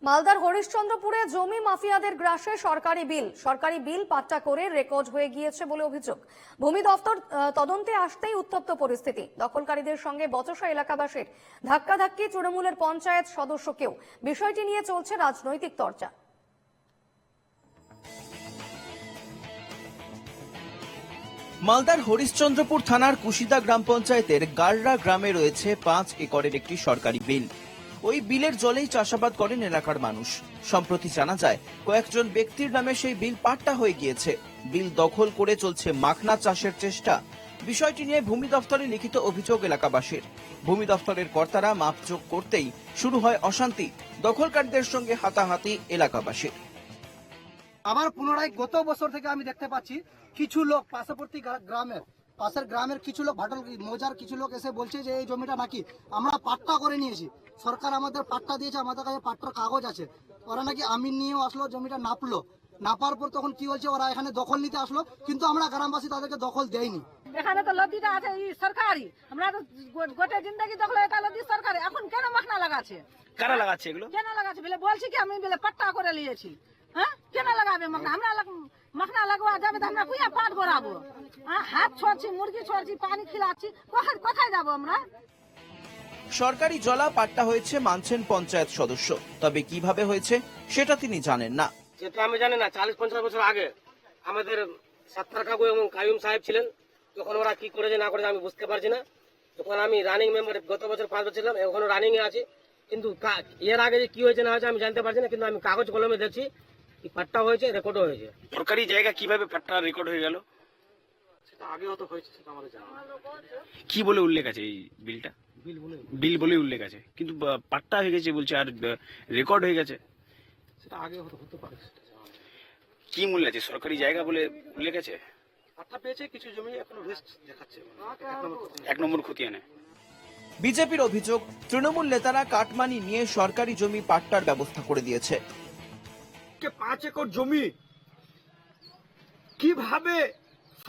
মালদার হরিশ্চন্দ্রপুরে জমি মাফিয়াদের গ্রাসে সরকারি বিল পাট্টা করে রেকর্ড হয়ে গিয়েছে বলে অভিযোগ। ভূমি দপ্তর তদন্তে আসতেই উত্তপ্ত পরিস্থিতি। দখলকারীদের সঙ্গে বচসা এলাকাবাসীর, ধাক্কাধাক্কি তৃণমূলের পঞ্চায়েত সদস্যকেও। বিষয়টি নিয়ে চলছে রাজনৈতিক চর্চা। মালদার হরিশ্চন্দ্রপুর থানার কুশিদা গ্রাম পঞ্চায়েতের গাররা গ্রামে রয়েছে 5 একরের একটি সরকারি বিল। ওই বিলের জলেই চাষাবাদ করেন এলাকার মানুষ। সম্প্রতি জানা যায় কয়েকজন ব্যক্তির নামে সেই বিল পাট্টা হয়ে গিয়েছে। বিল দখল করে চলছে মাখনা চাষের চেষ্টা। বিষয়টি নিয়ে ভূমি দপ্তরে লিখিত অভিযোগ এলাকাবাসীর। ভূমি দপ্তরের কর্তারা মাপজোক করতেই শুরু হয় অশান্তি। দখলকারীদের সঙ্গে হাতাহাতি এলাকাবাসীর। আবার পুনরায় গত বছর থেকে আমি দেখতে পাচ্ছি কিছু লোক পাশের গ্রামের কিছু লোক ভাটল মৌজার কিছু লোক এসে বলছে যে এই জমিটা নাকি আমরা পাট্টা করে নিয়েছি, সরকার আমাদের পাট্টা দিয়েছে, আমাদের কাছে পাট্টার কাগজ আছে। ওরা নাকি আমিন নিয়েও আসলো, জমিটা নাপার পর তখন কি বলছে ওরা এখানে দখল নিতে আসলো, কিন্তু আমরা গ্রামবাসী তাদেরকে দখল দেয়নি। এখানে তো লদিটা আছে সরকারি, আমরা তো গোটা জিন্দগি দখল এটা লদি সরকারি, এখন কেন মাখনা লাগাচ্ছে? কারা লাগাচ্ছে এগুলো? কেন লাগাচ্ছে বলে বলছি কি আমি বলে পাট্টা করে নিয়েছি। হ্যাঁ, কেন লাগাবে মাখনা? আমরা মাখনা লাগবা যাবে তো আমরা কুইয়া পাট ভরাবো? হাত ছড়ছি, মুরগি ছড়ছি, পানি খিলাচ্ছি, কোথায় যাবো আমরা? সরকারি জলা পাট্টা হয়েছে মানছেন পঞ্চায়েত সদস্য, তবে কিভাবে হয়েছে সেটা তিনি জানেন না। সেটা আমি জানি না। 40-50 বছর আগে আমাদের সাত্তার কাকু এবং কাইম সাহেব ছিলেন, তখন ওরা কি করেছে না করেছে আমি বুঝতে পারছি না। তখন আমি রানিং মেম্বার, গত বছর 5 বছর ছিলাম, এখনো রানিং এ আছে, কিন্তু এর আগে যে কি হয়েছে না হয়েছে আমি জানতে পারছি না। কিন্তু আমি কাগজ কলমে দেখছি কি পাট্টা হয়েছে, রেকর্ডও হয়েছে। সরকারি জায়গা কিভাবে পাট্টা রেকর্ড হয়ে গেল সেটা আগেও তো হয়েছে, সেটা আমাদের জানা। কি বলে উল্লেখ আছে এই বিলটা? বিল বলে উল্লেখ আছে, কিন্তু পাট্টা হয়ে গেছে বলছে আর রেকর্ড হয়ে গেছে, সেটা আগে হতে পারে। কি মূল্য আছে? সরকারি জায়গা বলে উল্লেখ আছে, পাট্টা পেয়েছে, কিছু জমি এখনো রেস্ট দেখাচ্ছে, 1 নম্বর খতিয়ানে। বিজেপির অভিযোগ, তৃণমূল নেতারা কাটমানি নিয়ে সরকারি জমি পাট্টার ব্যবস্থা করে দিয়েছে। 5 একর জমি কিভাবে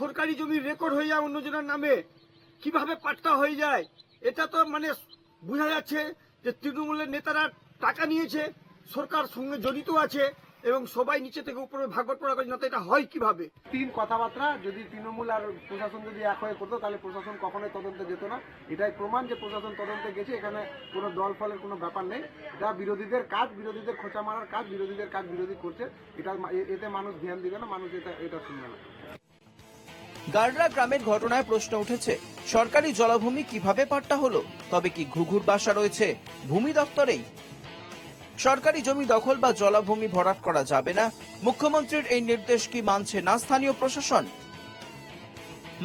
সরকারি জমি রেকর্ড হয়ে যায় অন্যজনের নামে, কিভাবে পাট্টা হয়ে যায়? এটা তো মানে বোঝা যাচ্ছে যে তৃণমূলের নেতারা টাকা নিয়েছে, সরকার সঙ্গে জড়িত আছে এবং সবাই নিচে থেকে উপরে ভাগবত পড়া করে, না তো এটা হয় কিভাবে? 3 কথাবার্তা যদি তৃণমূল আর প্রশাসন যদি এক হয়ে করতো তাহলে প্রশাসন কখনোই তদন্তে যেত না। এটাই প্রমাণ যে প্রশাসন তদন্তে গেছে, এখানে কোনো দল ফলের কোনো ব্যাপার নেই। এটা বিরোধীদের কাজ, বিরোধীদের খোঁচা মারার কাজ, বিরোধীদের কাজ বিরোধী করছে। এতে মানুষ ধ্যান দিবে না, মানুষ এটা শুনবে না। গাররা গ্রামের ঘটনায় প্রশ্ন উঠেছে, সরকারি জলাভূমি কিভাবে পাট্টা হলো? তবে কি ঘুঘুর বাসা রয়েছে ভূমি দপ্তরেই? সরকারি জমি দখল বা জলাভূমি ভরাট করা যাবে না, মুখ্যমন্ত্রীর এই নির্দেশ কি মানছে না স্থানীয় প্রশাসন?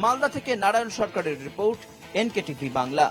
মালদা থেকে নারায়ণ সরকারের রিপোর্ট, NKTV বাংলা।